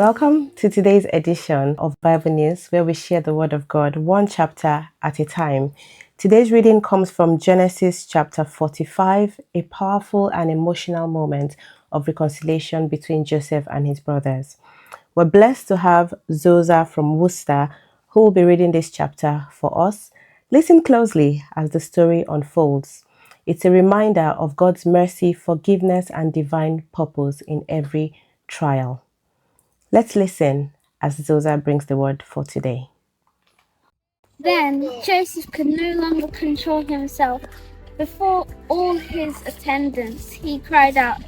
Welcome to today's edition of Bible News, where we share the Word of God one chapter at a time. Today's reading comes from Genesis chapter 45, a powerful and emotional moment of reconciliation between Joseph and his brothers. We're blessed to have Zosa from Worcester, who will be reading this chapter for us. Listen closely as the story unfolds. It's a reminder of God's mercy, forgiveness, and divine purpose in every trial. Let's listen as Zosa brings the word for today. Then Joseph could no longer control himself. Before all his attendants, he cried out,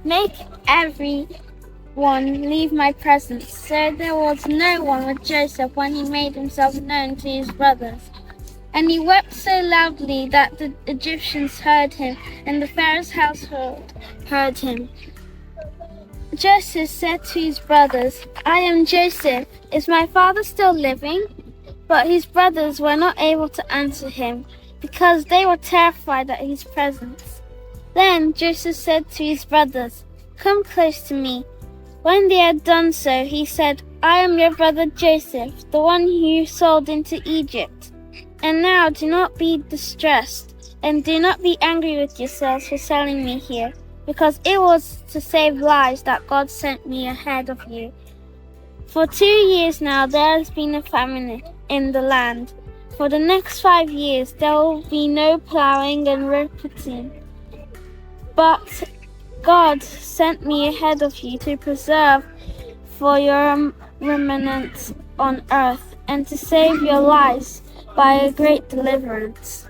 "Make everyone leave my presence." So there was no one with Joseph when he made himself known to his brothers. And he wept so loudly that the Egyptians heard him, and the Pharaoh's household heard him. Joseph said to his brothers, "I am Joseph. Is my father still living?" But his brothers were not able to answer him, because they were terrified at his presence. Then Joseph said to his brothers, "Come close to me." When they had done so, he said, "I am your brother Joseph, the one who you sold into Egypt. And now do not be distressed, and do not be angry with yourselves for selling me here, because it was to save lives that God sent me ahead of you. For 2 years now there has been a famine in the land. For the next 5 years there will be no plowing and reaping. But God sent me ahead of you to preserve for your remnant on earth, and to save your lives by a great deliverance.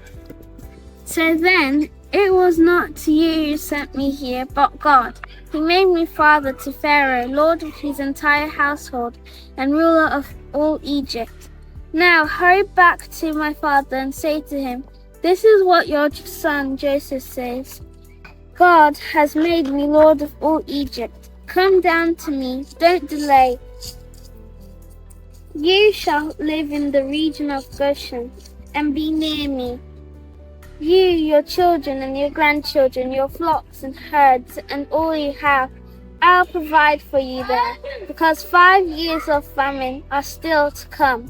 So then, it was not you who sent me here, but God. He made me father to Pharaoh, lord of his entire household, and ruler of all Egypt. Now hurry back to my father and say to him, 'This is what your son Joseph says. God has made me lord of all Egypt. Come down to me, don't delay. You shall live in the region of Goshen and be near me. You, your children and your grandchildren, your flocks and herds, and all you have, I'll provide for you there, because 5 years of famine are still to come.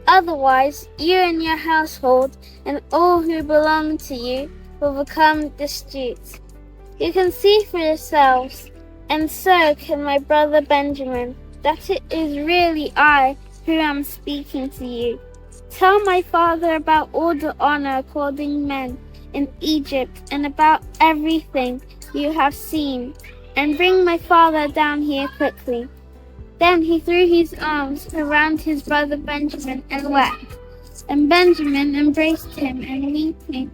Otherwise, you and your household and all who belong to you will become destitute. You can see for yourselves, and so can my brother Benjamin, that it is really I who am speaking to you. Tell my father about all the honor according men in Egypt and about everything you have seen, and bring my father down here quickly." Then he threw his arms around his brother Benjamin and wept. And Benjamin embraced him and weeping,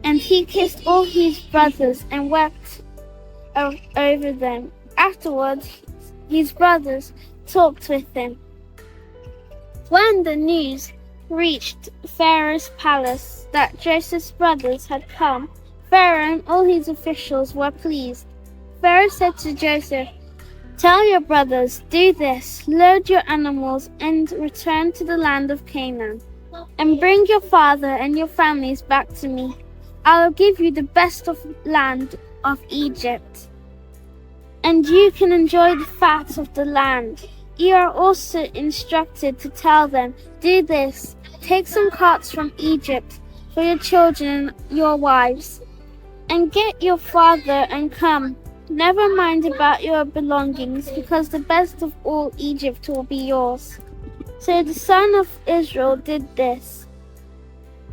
and he kissed all his brothers and wept over them. Afterwards, his brothers talked with him. When the news reached Pharaoh's palace that Joseph's brothers had come, Pharaoh and all his officials were pleased. Pharaoh said to Joseph, "Tell your brothers, do this, load your animals and return to the land of Canaan, and bring your father and your families back to me. I will give you the best of land of Egypt, and you can enjoy the fat of the land." You are also instructed to tell them, "Do this, take some carts from Egypt for your children and your wives, and get your father and come. Never mind about your belongings, because the best of all Egypt will be yours." So the son of Israel did this.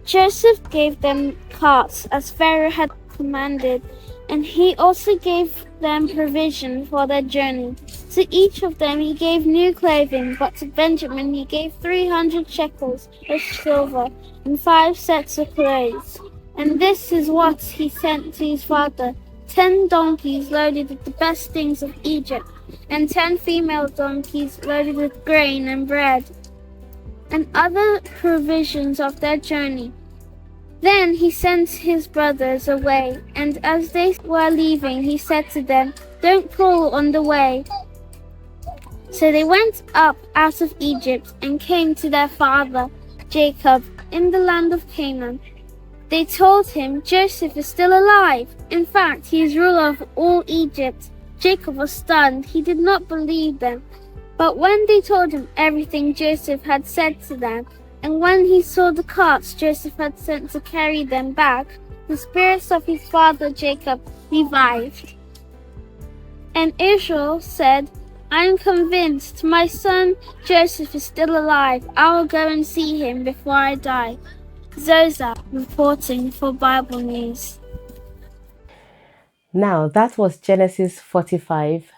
Joseph gave them carts as Pharaoh had commanded, and he also gave them provision for their journey. To each of them he gave new clothing, but to Benjamin he gave 300 shekels of silver and 5 sets of clothes. And this is what he sent to his father: 10 donkeys loaded with the best things of Egypt, and 10 female donkeys loaded with grain and bread, and other provisions of their journey. Then he sent his brothers away, and as they were leaving, he said to them, "Don't crawl on the way." So they went up out of Egypt and came to their father Jacob in the land of Canaan. They told him, "Joseph is still alive. In fact, he is ruler of all Egypt." Jacob was stunned. He did not believe them. But when they told him everything Joseph had said to them, and when he saw the carts Joseph had sent to carry them back, the spirits of his father Jacob revived. And Israel said, I am convinced my son Joseph is still alive. I will go and see him before I die. Zosa reporting for Bible News. Now, that was Genesis 45,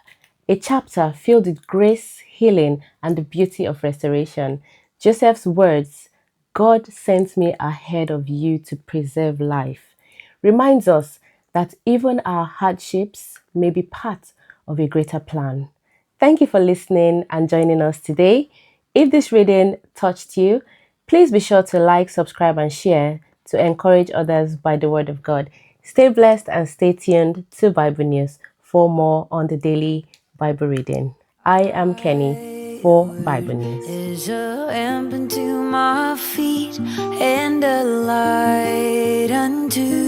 a chapter filled with grace, healing, and the beauty of restoration. Joseph's words, God sent me ahead of you to preserve life, reminds us that even our hardships may be part of a greater plan. Thank you for listening and joining us today. If this reading touched you, please be sure to like, subscribe, and share to encourage others by the word of God. Stay blessed and stay tuned to Bible News for more on the daily Bible reading. I am Kenny for Bible News. Is a lamp unto my feet and a light unto